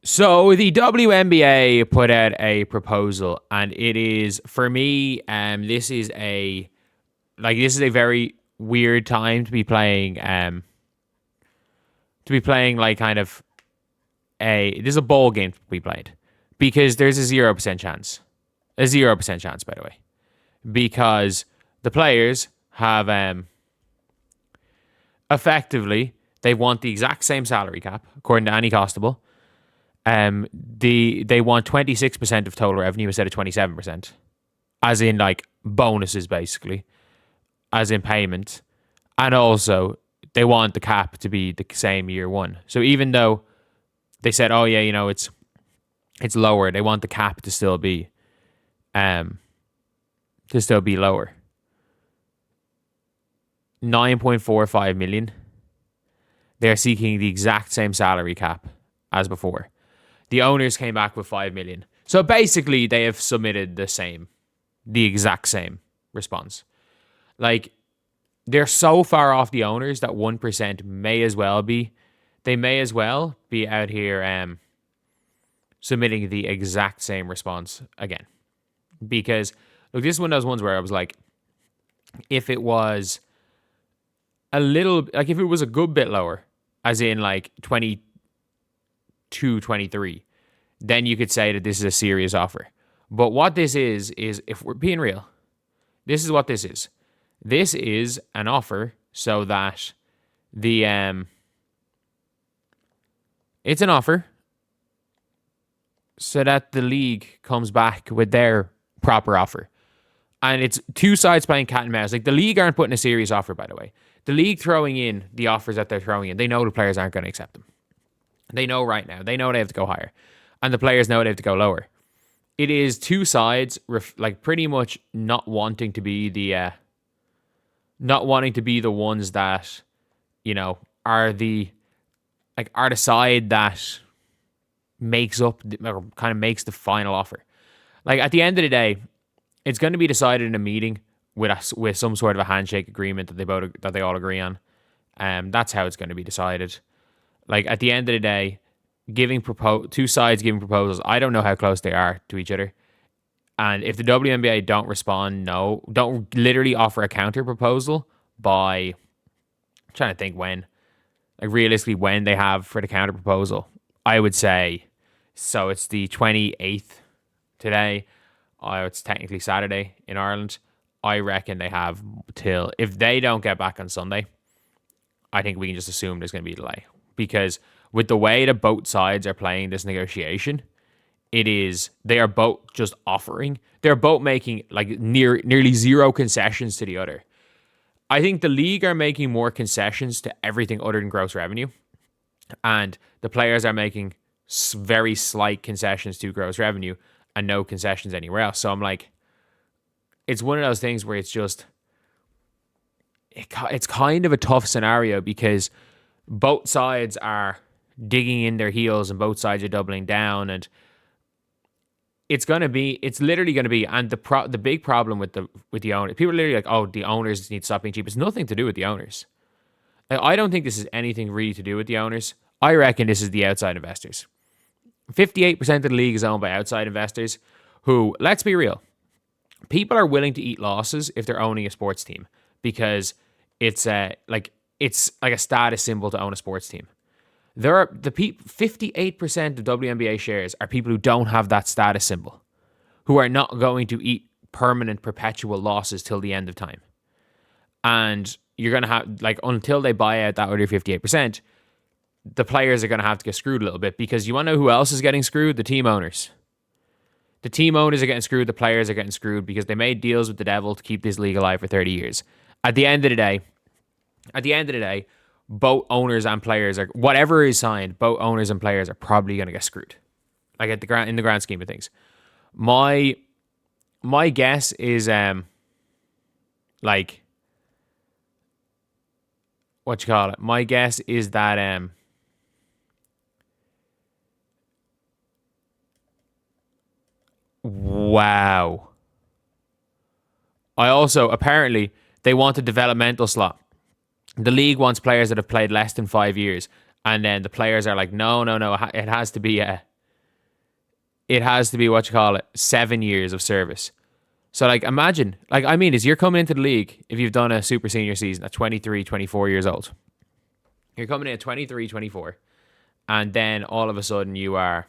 So the WNBA put out a proposal, and it is, for me, this is a very weird time to be playing like kind of this is a bowl game to be played, because there's a 0% chance. A 0% chance, by the way. Because the players have effectively, they want the exact same salary cap, according to Annie Costable. They want 26% of total revenue instead of 27%, as in like bonuses, basically, as in payment, and also they want the cap to be the same year one. So even though they said, oh yeah, it's lower, they want the cap to still be lower. 9.45 million. They're seeking the exact same salary cap as before. The owners came back with 5 million. So basically, they have submitted the exact same response. Like, they're so far off the owners that 1% may as well be out here submitting the exact same response again. Because, look, this is one of those ones where I was like, if it was a good bit lower, as in like 22, 23, then you could say that this is a serious offer. But what this is if we're being real, this is what this is. This is an offer so that it's an offer so that the league comes back with their proper offer. And it's two sides playing cat and mouse. Like, the league aren't putting a serious offer, by the way. The league throwing in the offers that they're throwing in, they know the players aren't going to accept them. They know right now. They know they have to go higher. And the players know they have to go lower. It is two sides, pretty much not wanting to be the ones that, are the side that makes up, or kind of makes the final offer. Like, at the end of the day, it's going to be decided in a meeting with some sort of a handshake agreement that they all agree on. That's how it's going to be decided. Like, at the end of the day, two sides giving proposals, I don't know how close they are to each other. And if the WNBA don't respond, don't literally offer a counter proposal by, I'm trying to think when, like realistically when they have for the counter proposal, I would say, so it's the 28th today. It's technically Saturday in Ireland. I reckon they have till, if they don't get back on Sunday, I think we can just assume there's going to be a delay. Because with the way that both sides are playing this negotiation, they are both just offering. They're both making like nearly zero concessions to the other. I think the league are making more concessions to everything other than gross revenue. And the players are making very slight concessions to gross revenue and no concessions anywhere else. So I'm like, it's one of those things where it's just, it's kind of a tough scenario because both sides are digging in their heels and both sides are doubling down, and it's literally going to be, and the big problem with the owners, people are literally like, oh, the owners need to stop being cheap. It's nothing to do with the owners. I don't think this is anything really to do with the owners. I reckon this is the outside investors. 58% of the league is owned by outside investors who, let's be real, people are willing to eat losses if they're owning a sports team because it's like a status symbol to own a sports team. 58% of WNBA shares are people who don't have that status symbol, who are not going to eat permanent, perpetual losses till the end of time. And you're going to have, like, until they buy out that other 58%, the players are going to have to get screwed a little bit, because you want to know who else is getting screwed? The team owners. The team owners are getting screwed. The players are getting screwed because they made deals with the devil to keep this league alive for 30 years. At the end of the day, both owners and players are, whatever is signed, both owners and players are probably going to get screwed. Like, in the grand scheme of things. My guess is my guess is that wow. I also, apparently, they want a developmental slot. The league wants players that have played less than 5 years. And then the players are like, no. It has to be it has to be 7 years of service. So like imagine, like I mean, is you're coming into the league if you've done a super senior season at 23, 24 years old. You're coming in at 23, 24, and then all of a sudden you are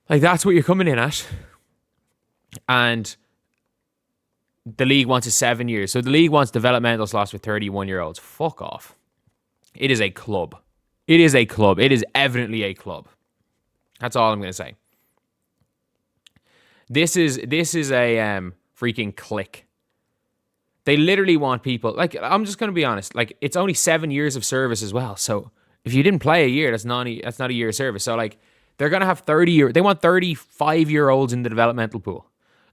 like, that's what you're coming in at. And the league wants a 7 years. So the league wants developmental slots for 31-year-olds. Fuck off. It is a club. It is a club. It is evidently a club. That's all I'm going to say. This is a freaking clique. They literally want people, like, I'm just going to be honest, like, it's only 7 years of service as well. So if you didn't play a year, that's not a year of service. So like, they're going to have they want 35-year-olds in the developmental pool.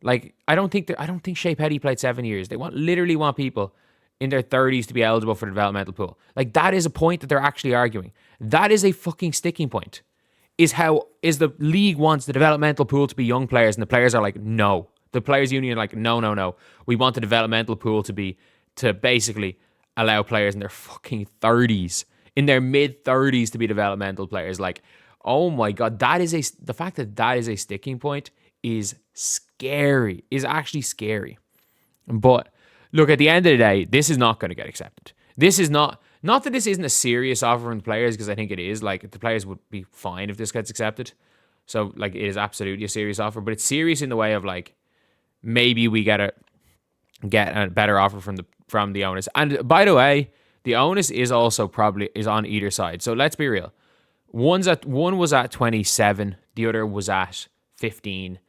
Like, I don't think Shea Petty played 7 years. They literally want people in their 30s to be eligible for the developmental pool. Like, that is a point that they're actually arguing. That is a fucking sticking point. Is the league wants the developmental pool to be young players, and the players are like, no. The players union are like, no. We want the developmental pool to basically allow players in their fucking 30s, in their mid 30s to be developmental players. Like, oh my God, the fact that is a sticking point is scary, is actually scary. But look, at the end of the day, this is not going to get accepted. This is not that this isn't a serious offer from the players, because I think it is. Like, the players would be fine if this gets accepted. So, like, it is absolutely a serious offer, but it's serious in the way of, like, maybe we get a better offer from the owners. And by the way, the onus is also probably on either side. So let's be real. One was at 27, the other was at 15.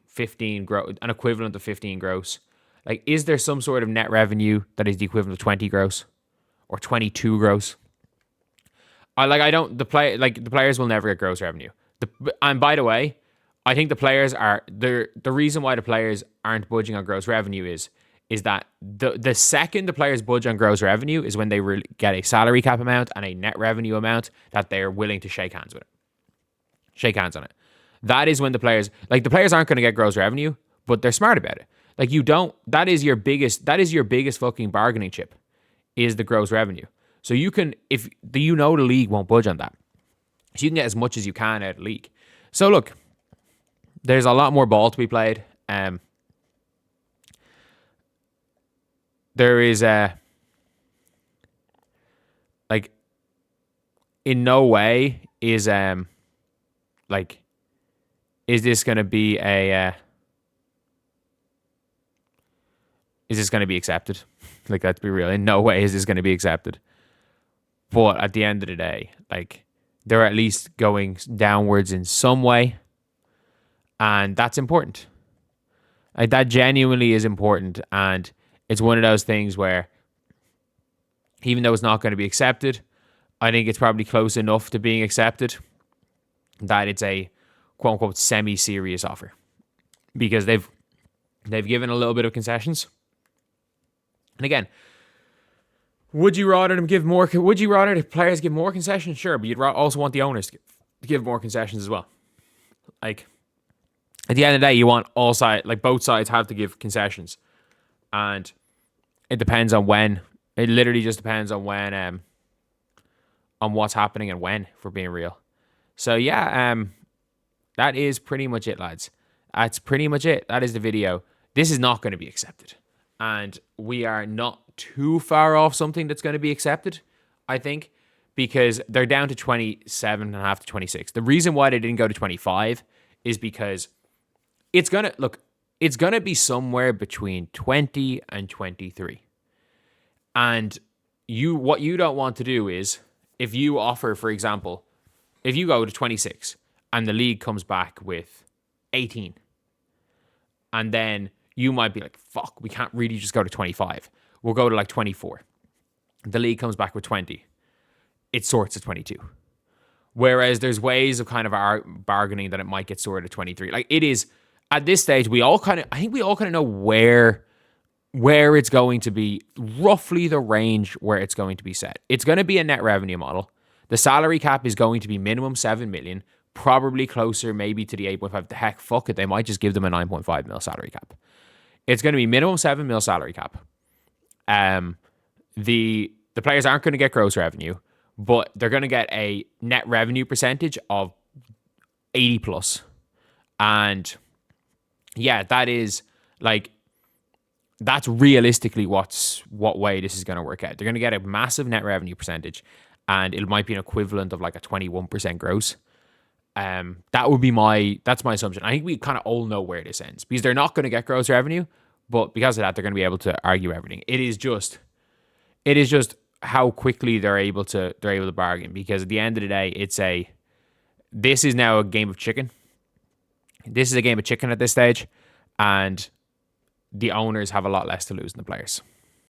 15 gross, an equivalent of 15 gross. Like, is there some sort of net revenue that is the equivalent of 20 gross or 22 gross? The players will never get gross revenue. And by the way, I think the players are the reason why the players aren't budging on gross revenue is that the second the players budge on gross revenue is when they get a salary cap amount and a net revenue amount that they're willing to shake hands on it. That is when the players aren't going to get gross revenue, but they're smart about it. Like, that is your biggest fucking bargaining chip, is the gross revenue. So the league won't budge on that. So you can get as much as you can out of the league. So look, there's a lot more ball to be played. There is in no way is this going to be is this going to be accepted? Like, let's be real. In no way is this going to be accepted. But at the end of the day, like, they're at least going downwards in some way. And that's important. Like, that genuinely is important. And it's one of those things where, even though it's not going to be accepted, I think it's probably close enough to being accepted that it's a quote-unquote semi-serious offer. Because they've given a little bit of concessions. And again, would you rather the players give more concessions? Sure, but you'd also want the owners to give more concessions as well. Like, at the end of the day, you want both sides have to give concessions. And it depends on when. It literally just depends on when, on what's happening and when, if we're being real. So yeah, that is pretty much it, lads. That's pretty much it. That is the video. This is not going to be accepted. And we are not too far off something that's going to be accepted, I think, because they're down to 27.5 to 26. The reason why they didn't go to 25 is because it's going to be somewhere between 20 and 23. And what you don't want to do is, if you offer, for example, if you go to 26 and the league comes back with 18, and then you might be like, fuck, we can't really just go to 25. We'll go to like 24. The league comes back with 20. It sorts at 22. Whereas there's ways of kind of bargaining that it might get sorted at 23. Like, it is, at this stage, I think we all kind of know where it's going to be, roughly the range where it's going to be set. It's going to be a net revenue model. The salary cap is going to be minimum 7 million, probably closer maybe to the 8.5. The heck, fuck it. They might just give them a 9.5 mil salary cap. It's going to be minimum 7 mil salary cap. The players aren't going to get gross revenue, but they're going to get a net revenue percentage of 80 plus. And yeah, that is like, that's realistically what way this is going to work out. They're going to get a massive net revenue percentage, and it might be an equivalent of like a 21% gross. That's my assumption. I think we kind of all know where this ends, because they're not going to get gross revenue, but because of that, they're going to be able to argue everything. It is just how quickly they're able to bargain, because at the end of the day, this is now a game of chicken. This is a game of chicken at this stage, and the owners have a lot less to lose than the players.